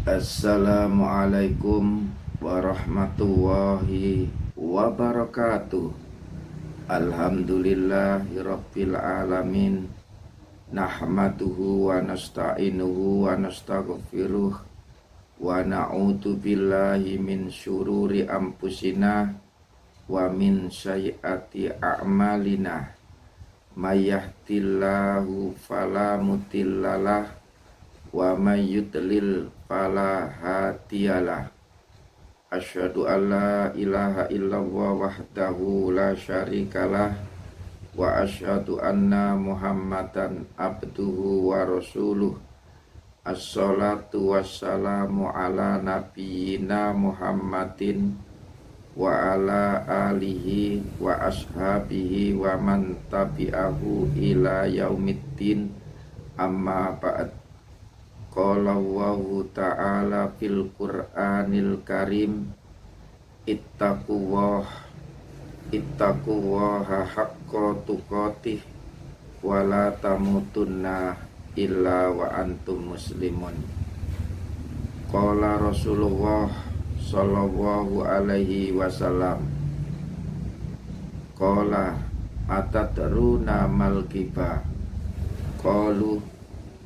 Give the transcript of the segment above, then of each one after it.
Assalamualaikum warahmatullahi wabarakatuh. Alhamdulillahirabbil alamin. Nahmaduhu wa nasta'inuhu wa nastaghfiruh wa na'udzu billahi min syururi anfusina wa min sayyiati a'malina. May yahdihillahu fala mudhillalah wa may yudlil fala hadiyalah. Asyhadu an la ilaha illallah wahdahu la syarikalah wa asyhadu anna Muhammadan abduhu wa rasuluh. Assalatu wassalamu ala nabiyyina Muhammadin wa ala alihi wa ashabihi wa man tabi'ahu ila yaumiddin. Amma ba'd. Qala Allahu ta'ala fil Qur'anil Karim, ittaqullaha haqqa tuqatih wa la tamutunna illa wa antum muslimun. Qala Rasulullah sallallahu alaihi wasallam, qala atadruna mal ghibah? Qalu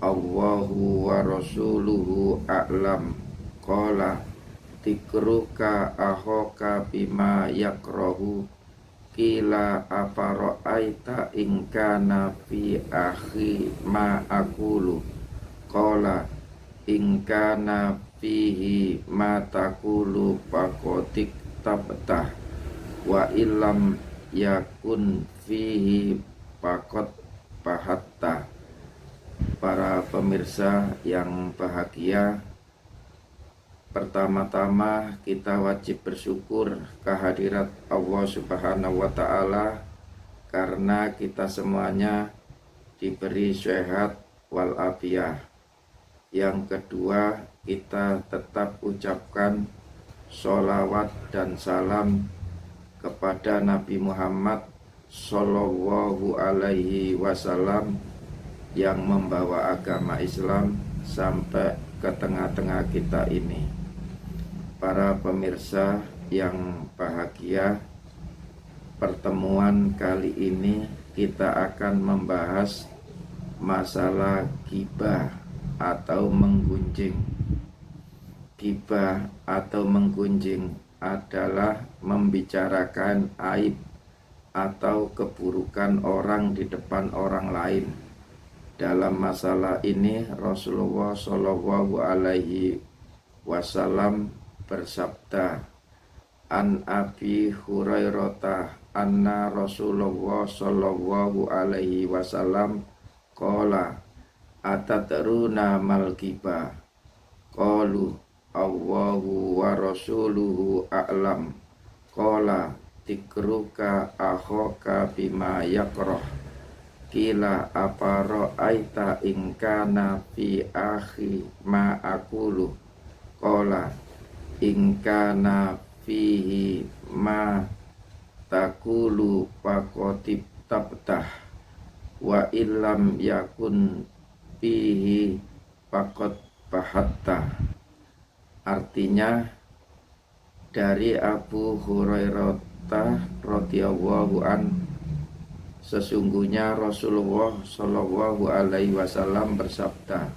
Allahu wa rasuluhu a'lam. Qala tikruka ahoka bima yakrahu. Qila afara'aita in kana fi akhi ma aqulu. Qala in kana fihi ma taqulu faqatik tabtah wa illam yakun fihi faqad bahatta. Para pemirsa yang bahagia, pertama-tama kita wajib bersyukur kehadirat Allah Subhanahu wa Ta'ala karena kita semuanya diberi sehat walafiat. Yang kedua, kita tetap ucapkan sholawat dan salam kepada Nabi Muhammad Sallallahu Alaihi Wasallam yang membawa agama Islam sampai ke tengah-tengah kita ini. Para pemirsa yang bahagia, pertemuan kali ini kita akan membahas masalah ghibah atau menggunjing. Ghibah atau menggunjing adalah membicarakan aib atau keburukan orang di depan orang lain. Dalam masalah ini Rasulullah Shallallahu Alaihi Wasallam bersabda, An Abi Hurairah anna Rasulullah Shallallahu Alaihi Wasallam qala atadruna mal ghibah? Qalu Allahu wa rasuluhu a'lam. Qala tikruka akhoka bima yakrah. Qila afara'aita in kana fi akhi ma aqulu. Qala in kana fihi ma taqulu faqatib tabtah wa illam yakun fihi faqad bahatta. Artinya, dari Abu Hurairah radhiyallahu anhu, sesungguhnya Rasulullah Shallallahu Alaihi Wasallam bersabda,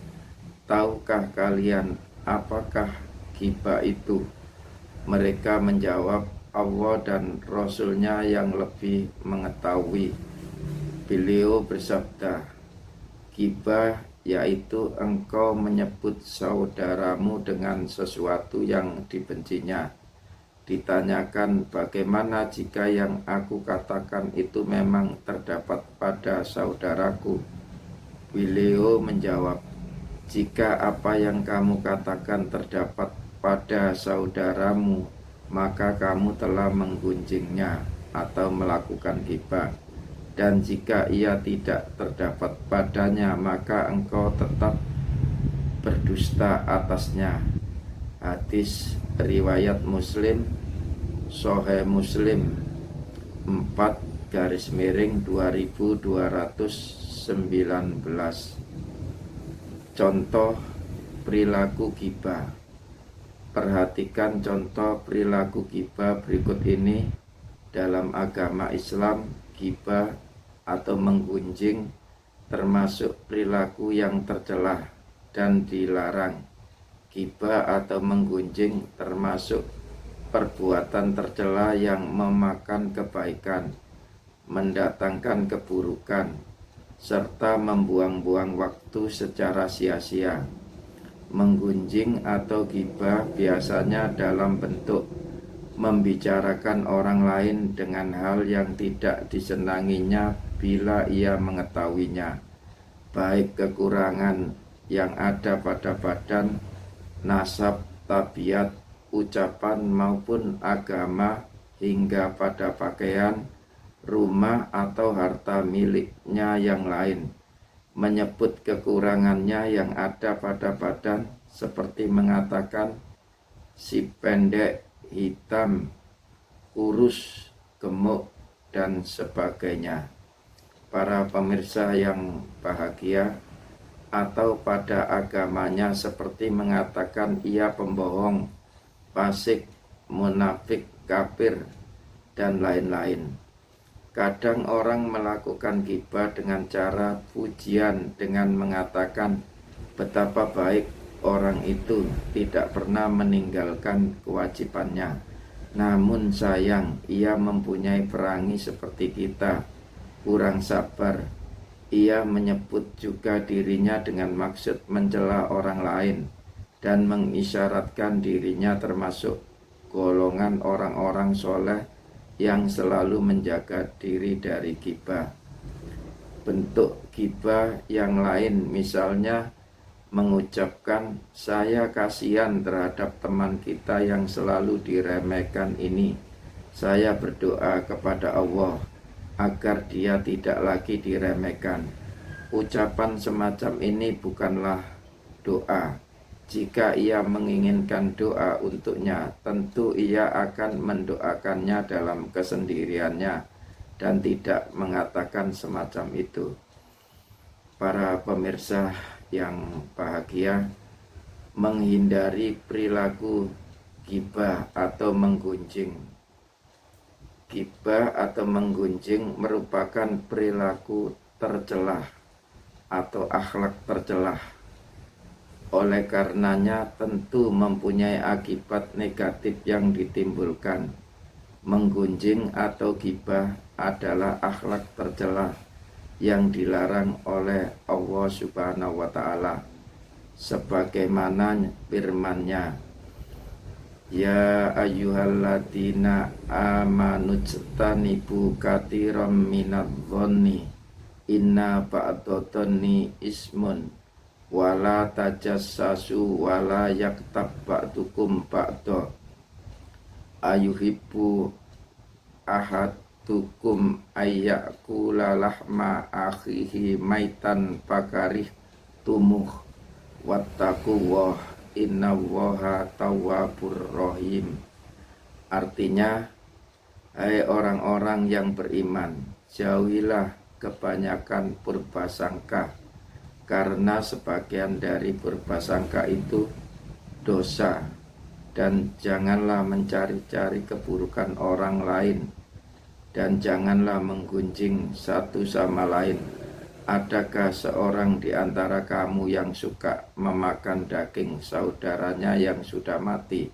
tahukah kalian apakah ghibah itu? Mereka menjawab, Allah dan Rasulnya yang lebih mengetahui. Beliau bersabda, ghibah yaitu engkau menyebut saudaramu dengan sesuatu yang dibencinya. Ditanyakan, bagaimana jika yang aku katakan itu memang terdapat pada saudaraku? Beliau menjawab, jika apa yang kamu katakan terdapat pada saudaramu, maka kamu telah menggunjingnya atau melakukan ghibah. Dan jika ia tidak terdapat padanya, maka engkau tetap berdusta atasnya. Hadis riwayat Muslim, Sahih Muslim 4/2219. Contoh perilaku ghibah. Perhatikan contoh perilaku ghibah berikut ini. Dalam agama Islam, ghibah atau menggunjing termasuk perilaku yang tercela dan dilarang. Ghibah atau menggunjing termasuk perbuatan tercela yang memakan kebaikan, mendatangkan keburukan, serta membuang-buang waktu secara sia-sia. Menggunjing atau ghibah biasanya dalam bentuk membicarakan orang lain dengan hal yang tidak disenanginya bila ia mengetahuinya, baik kekurangan yang ada pada badan, nasab, tabiat, ucapan maupun agama, hingga pada pakaian, rumah atau harta miliknya yang lain. Menyebut kekurangannya yang ada pada badan, seperti mengatakan si pendek, hitam, kurus, gemuk, dan sebagainya. Para pemirsa yang bahagia, atau pada agamanya seperti mengatakan ia pembohong, fasik, munafik, kafir, dan lain-lain. Kadang orang melakukan ghibah dengan cara pujian dengan mengatakan betapa baik orang itu, tidak pernah meninggalkan kewajibannya. Namun sayang, ia mempunyai perangi seperti kita, kurang sabar. Ia menyebut juga dirinya dengan maksud mencela orang lain dan mengisyaratkan dirinya termasuk golongan orang-orang soleh yang selalu menjaga diri dari ghibah. Bentuk ghibah yang lain misalnya mengucapkan, saya kasihan terhadap teman kita yang selalu diremehkan ini. Saya berdoa kepada Allah agar dia tidak lagi diremehkan. Ucapan semacam ini bukanlah doa. Jika ia menginginkan doa untuknya, tentu ia akan mendoakannya dalam kesendiriannya dan tidak mengatakan semacam itu. Para pemirsa yang bahagia, menghindari perilaku ghibah atau menggunjing. Ghibah atau menggunjing merupakan perilaku tercelah atau akhlak tercelah. Oleh karenanya tentu mempunyai akibat negatif yang ditimbulkan. Menggunjing atau ghibah adalah akhlak tercelah yang dilarang oleh Allah Subhanahu wa Ta'ala, sebagaimana firman-Nya, ya ayyuhalladzina amanu jtanibu katsiran minadh-dhonni inna ba'dadh-dhonni ismun wala tajassasu wala yaktab ba'dukum ba'da ayuhibbu ahadukum ayyakula lahma akhihi maitan pakarih tumuh wattaqullah innallaha tawwabur rahim. Artinya, hai orang-orang yang beriman, jauhilah kebanyakan purbasangka, karena sebagian dari purbasangka itu dosa, dan janganlah mencari-cari keburukan orang lain, dan janganlah menggunjing satu sama lain. Adakah seorang di antara kamu yang suka memakan daging saudaranya yang sudah mati?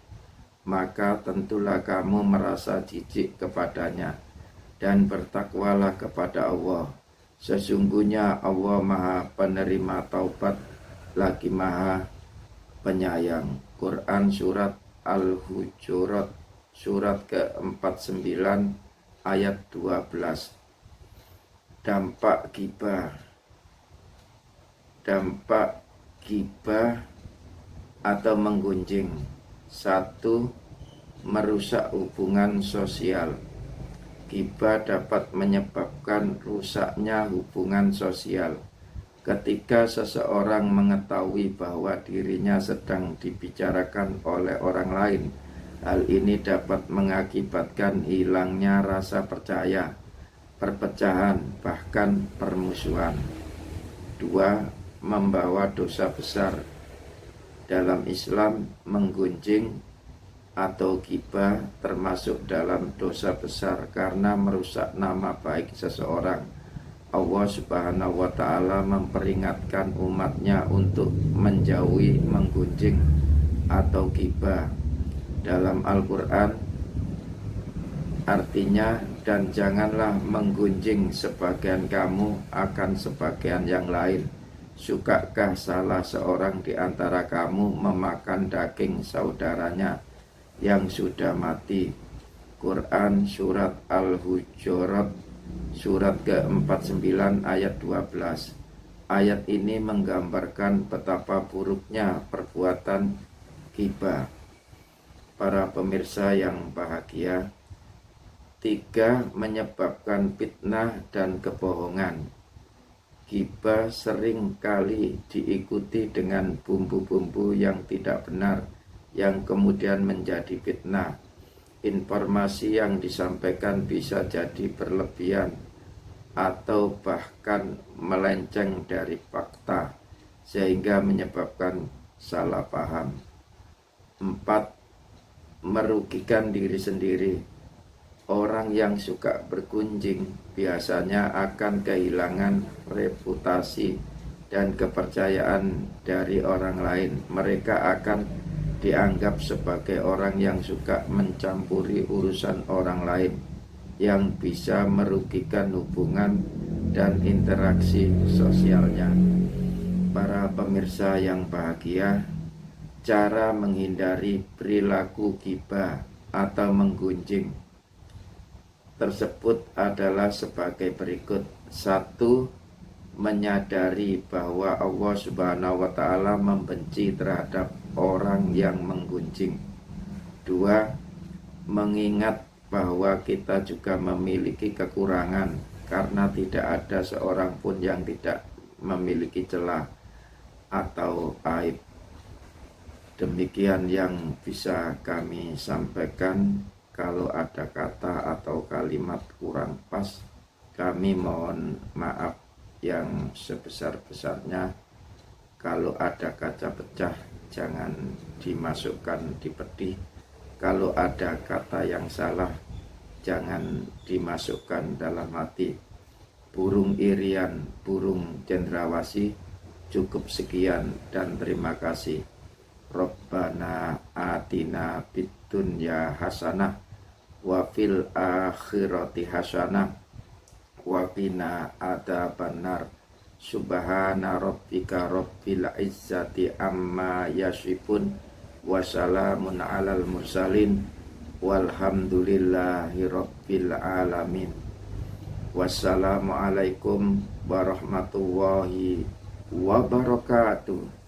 Maka tentulah kamu merasa jijik kepadanya, dan bertakwalah kepada Allah. Sesungguhnya Allah Maha Penerima Taubat, lagi Maha Penyayang. Quran Surat Al-Hujurat, surat ke-49 ayat 12. Dampak ghibah. Dampak ghibah atau menggunjing. 1. Merusak hubungan sosial. Ghibah dapat menyebabkan rusaknya hubungan sosial. Ketika seseorang mengetahui bahwa dirinya sedang dibicarakan oleh orang lain, hal ini dapat mengakibatkan hilangnya rasa percaya, perpecahan, bahkan permusuhan. 2. Membawa dosa besar. Dalam Islam, menggunjing atau ghibah termasuk dalam dosa besar karena merusak nama baik seseorang. Allah Subhanahu wa ta'ala memperingatkan umatnya untuk menjauhi menggunjing atau ghibah. Dalam Al-Quran artinya, dan janganlah menggunjing sebagian kamu akan sebagian yang lain. Sukakah salah seorang di antara kamu memakan daging saudaranya yang sudah mati? Quran Surat Al-Hujurat Surat ke-49 ayat 12. Ayat ini menggambarkan betapa buruknya perbuatan ghibah. Para pemirsa yang bahagia, 3. Menyebabkan fitnah dan kebohongan. Ghibah sering kali diikuti dengan bumbu-bumbu yang tidak benar, yang kemudian menjadi fitnah. Informasi yang disampaikan bisa jadi berlebihan atau bahkan melenceng dari fakta, sehingga menyebabkan salah paham. 4. Merugikan diri sendiri. Orang yang suka bergunjing biasanya akan kehilangan reputasi dan kepercayaan dari orang lain. Mereka akan dianggap sebagai orang yang suka mencampuri urusan orang lain, yang bisa merugikan hubungan dan interaksi sosialnya. Para pemirsa yang bahagia, cara menghindari perilaku ghibah atau menggunjing tersebut adalah sebagai berikut. 1. Menyadari bahwa Allah Subhanahu wa ta'ala membenci terhadap orang yang menggunjing. 2. Mengingat bahwa kita juga memiliki kekurangan, karena tidak ada seorang pun yang tidak memiliki celah atau aib. Demikian yang bisa kami sampaikan. Kalau ada kata atau kalimat kurang pas, kami mohon maaf yang sebesar-besarnya. Kalau ada kaca pecah, jangan dimasukkan di peti. Kalau ada kata yang salah, jangan dimasukkan dalam hati. Burung irian, burung cendrawasih. Cukup sekian dan terima kasih. Rabbana atina fid dunya hasanah wa fil akhirati hasanah wa qina adzabannar. Subhana rabbika rabbil izzati amma yasifun wa salamun alal mursalin walhamdulillahi rabbil alamin. Wassalamualaikum warahmatullahi wabarakatuh.